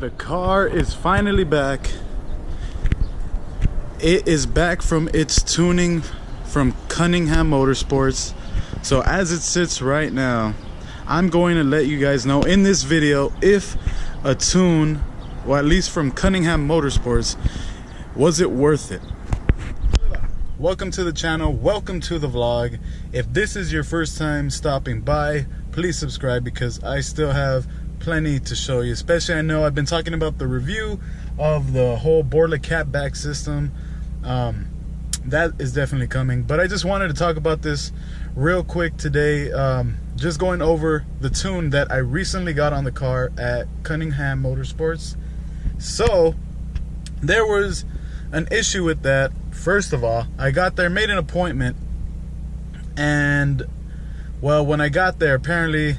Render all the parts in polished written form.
The car is finally back. It is back from its tuning from Cunningham Motorsports. So as it sits right now, I'm going to let you guys know in this video if a tune, or at least from Cunningham Motorsports, was it worth it? Welcome to the channel, welcome to the vlog. If this is your first time stopping by, please subscribe because I still have plenty to show you. Especially, I know I've been talking about the review of the whole boardlet catback system. That is definitely coming, but I just wanted to talk about this real quick today. Just going over the tune that I recently got on the car at Cunningham Motorsports. So there was an issue with that. First of all, I got there, made an appointment, and well, when I got there, apparently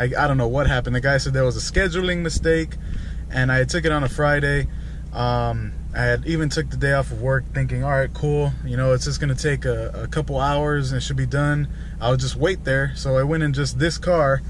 I don't know what happened. The guy said there was a scheduling mistake, and I took it on a Friday. I had even took the day off of work thinking, all right, cool, you know, it's just gonna take a couple hours and it should be done. I'll just wait there. So I went in just this car,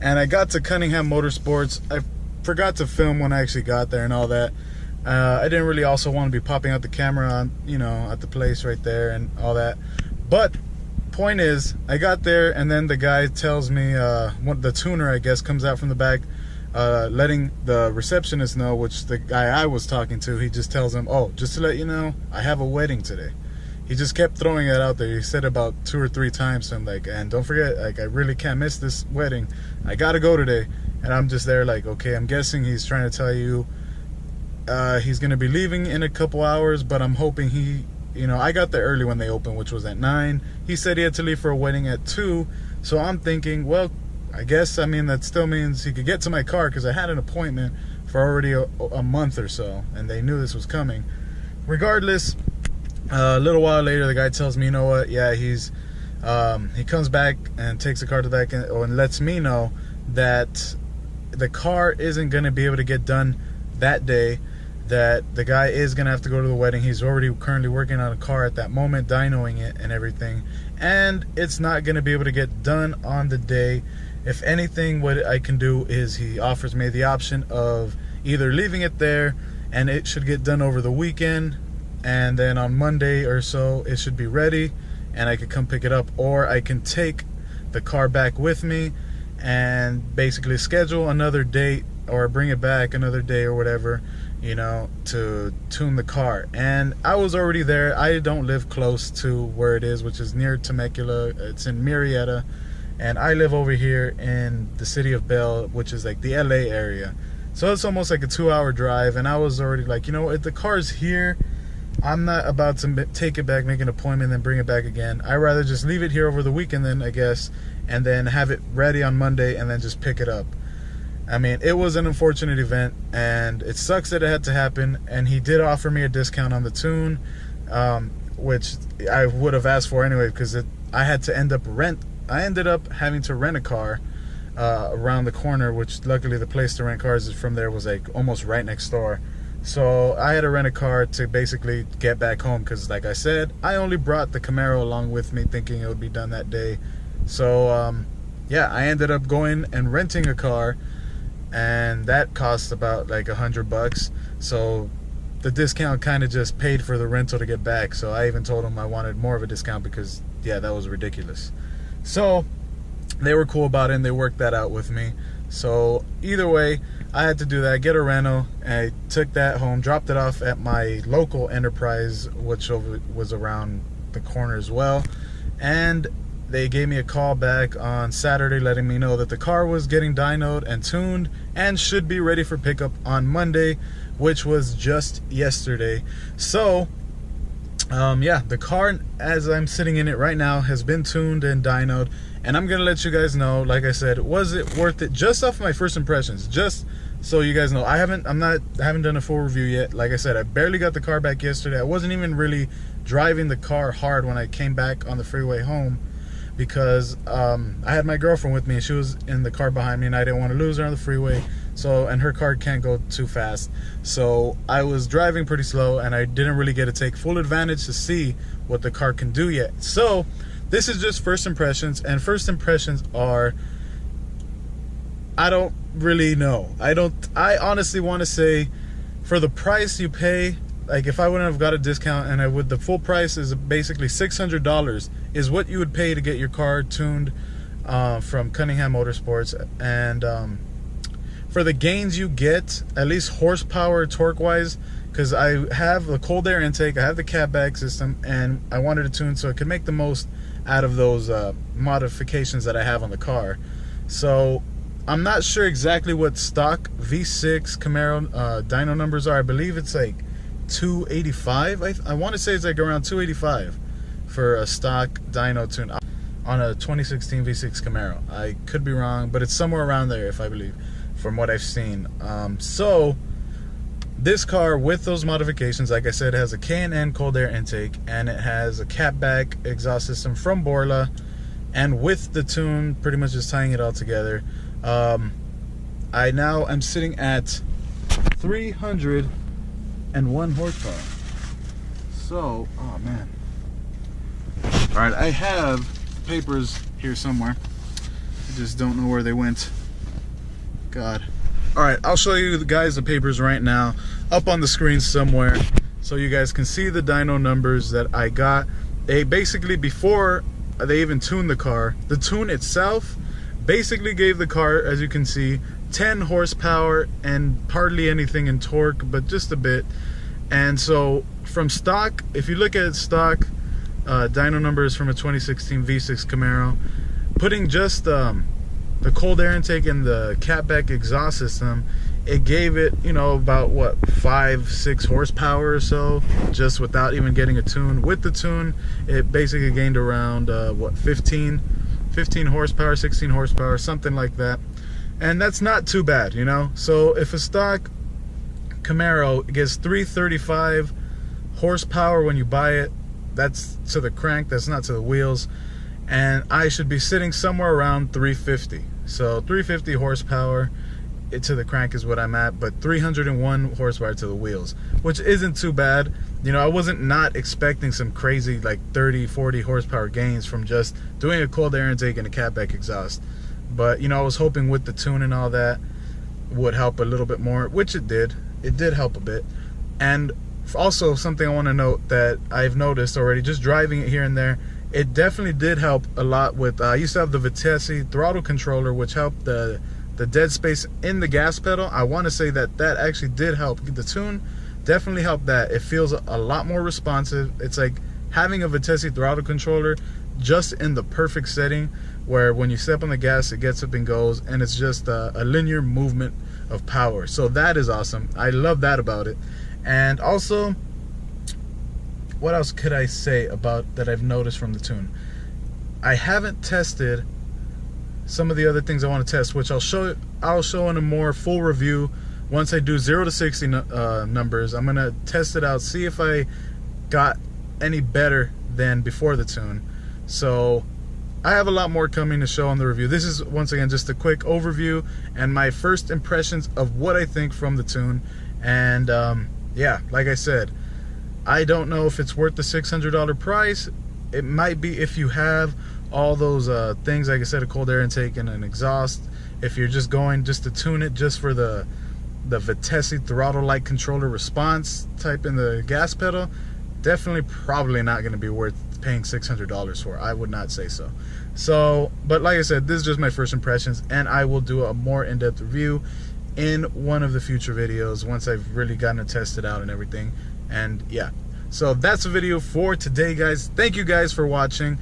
and I got to Cunningham Motorsports. I forgot to film when I actually got there and all that. I didn't really also want to be popping out the camera on, you know, at the place right there and all that. But point is, I got there, and then the guy tells me, the tuner, I guess, comes out from the back, letting the receptionist know, which the guy I was talking to, he just tells him, oh, just to let you know, I have a wedding today. He just kept throwing it out there. He said about 2 or 3 times to him, like, and don't forget, like, I really can't miss this wedding. I gotta go today. And I'm just there like, okay, I'm guessing he's trying to tell you he's gonna be leaving in a couple hours, but I'm hoping he, you know, I got there early when they opened, which was at 9. He said he had to leave for a wedding at 2. So I'm thinking, well, I guess, I mean, that still means he could get to my car, because I had an appointment for already a month or so, and they knew this was coming. Regardless, a little while later, the guy tells me, you know what, yeah, he comes back and takes the car to the back and lets me know that the car isn't going to be able to get done that day, that the guy is going to have to go to the wedding. He's already currently working on a car at that moment, dynoing it and everything, and it's not going to be able to get done on the day. If anything, what I can do is he offers me the option of either leaving it there and it should get done over the weekend, and then on Monday or so it should be ready and I could come pick it up, or I can take the car back with me and basically schedule another date or bring it back another day or whatever, you know, to tune the car. And I was already there. I don't live close to where it is, which is near Temecula. It's in Murrieta, and I live over here in the city of Bell, which is like the LA area. So it's almost like a 2-hour drive, and I was already like, you know, if the car's here, I'm not about to take it back, make an appointment, then bring it back again. I'd rather just leave it here over the weekend then, I guess, and then have it ready on Monday and then just pick it up. I mean, it was an unfortunate event, and it sucks that it had to happen. And he did offer me a discount on the tune, which I would have asked for anyway, because I ended up having to rent a car around the corner, which luckily the place to rent cars from there was like almost right next door. So I had to rent a car to basically get back home, because like I said, I only brought the Camaro along with me thinking it would be done that day. So yeah, I ended up going and renting a car, and that cost about like $100. So the discount kind of just paid for the rental to get back. So I even told them I wanted more of a discount, because yeah, that was ridiculous. So they were cool about it, and they worked that out with me. So either way, I had to do that, get a rental, and I took that home, dropped it off at my local Enterprise, which was around the corner as well. And they gave me a call back on Saturday letting me know that the car was getting dynoed and tuned and should be ready for pickup on Monday, which was just yesterday. So yeah, the car, as I'm sitting in it right now, has been tuned and dynoed, and I'm gonna let you guys know, like I said, was it worth it? Just off my first impressions, just so you guys know. I haven't done a full review yet. Like I said, I barely got the car back yesterday. I wasn't even really driving the car hard when I came back on the freeway home, because I had my girlfriend with me, and she was in the car behind me, and I didn't want to lose her on the freeway. So, and her car can't go too fast, so I was driving pretty slow, and I didn't really get to take full advantage to see what the car can do yet. So this is just first impressions, and first impressions are, I don't really know. I honestly want to say, for the price you pay, like if I wouldn't have got a discount and I would, the full price is basically $600 is what you would pay to get your car tuned from Cunningham Motorsports. And for the gains you get, at least horsepower, torque wise, because I have the cold air intake, I have the catback system, and I wanted to tune so it could make the most out of those modifications that I have on the car. So I'm not sure exactly what stock V6 Camaro dyno numbers are. I believe it's like 285. I want to say it's like around 285 for a stock dyno tune on a 2016 V6 Camaro. I could be wrong, but it's somewhere around there, if I believe, from what I've seen. So this car with those modifications, like I said, has a K&N cold air intake, and it has a catback exhaust system from Borla, and with the tune, pretty much just tying it all together, I now am sitting at 301 horsepower. So, oh man. All right, I have papers here somewhere. I just don't know where they went. God. All right, I'll show you guys the papers right now up on the screen somewhere so you guys can see the dyno numbers that I got. They basically, before they even tuned the car, the tune itself basically gave the car, as you can see, 10 horsepower and hardly anything in torque, but just a bit. And so from stock, if you look at stock dyno numbers from a 2016 V6 Camaro, putting just the cold air intake and the catback exhaust system, it gave it, you know, about what, 5-6 horsepower or so, just without even getting a tune. With the tune, it basically gained around what, 15 horsepower, 16 horsepower, something like that. And that's not too bad, you know. So if a stock Camaro gets 335 horsepower when you buy it, that's to the crank, that's not to the wheels, and I should be sitting somewhere around 350. So 350 horsepower to the crank is what I'm at, but 301 horsepower to the wheels, which isn't too bad. You know, I wasn't not expecting some crazy like 30-40 horsepower gains from just doing a cold air intake and a catback exhaust. But you know, I was hoping with the tune and all that would help a little bit more, which it did. It did help a bit. And also something I want to note that I've noticed already, just driving it here and there, it definitely did help a lot with, I used to have the Vitesse throttle controller, which helped the dead space in the gas pedal. I want to say that that actually did help. The tune definitely helped that. It feels a lot more responsive. It's like having a Vitesse throttle controller just in the perfect setting, where when you step on the gas, it gets up and goes, and it's just a linear movement of power. So that is awesome. I love that about it. And also, what else could I say about that I've noticed from the tune? I haven't tested some of the other things I want to test, which I'll show in a more full review once I do 0 to 60 numbers. I'm gonna test it out, see if I got any better than before the tune. So I have a lot more coming to show on the review. This is, once again, just a quick overview and my first impressions of what I think from the tune. And yeah, like I said, I don't know if it's worth the $600 price. It might be if you have all those things, like I said, a cold air intake and an exhaust. If you're just going just to tune it just for the Vitesse throttle-like controller response type in the gas pedal, definitely probably not going to be worth paying $600 for. I would not say so. So, but like I said, this is just my first impressions, and I will do a more in-depth review in one of the future videos once I've really gotten it tested out and everything. And yeah, so that's the video for today, guys. Thank you guys for watching,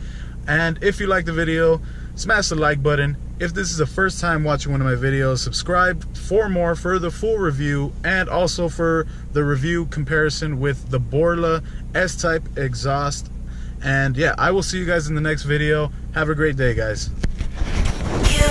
and if you like the video, smash the like button. If this is the first time watching one of my videos, subscribe for more, for the full review, and also for the review comparison with the Borla S-Type exhaust. And yeah, I will see you guys in the next video. Have a great day, guys. You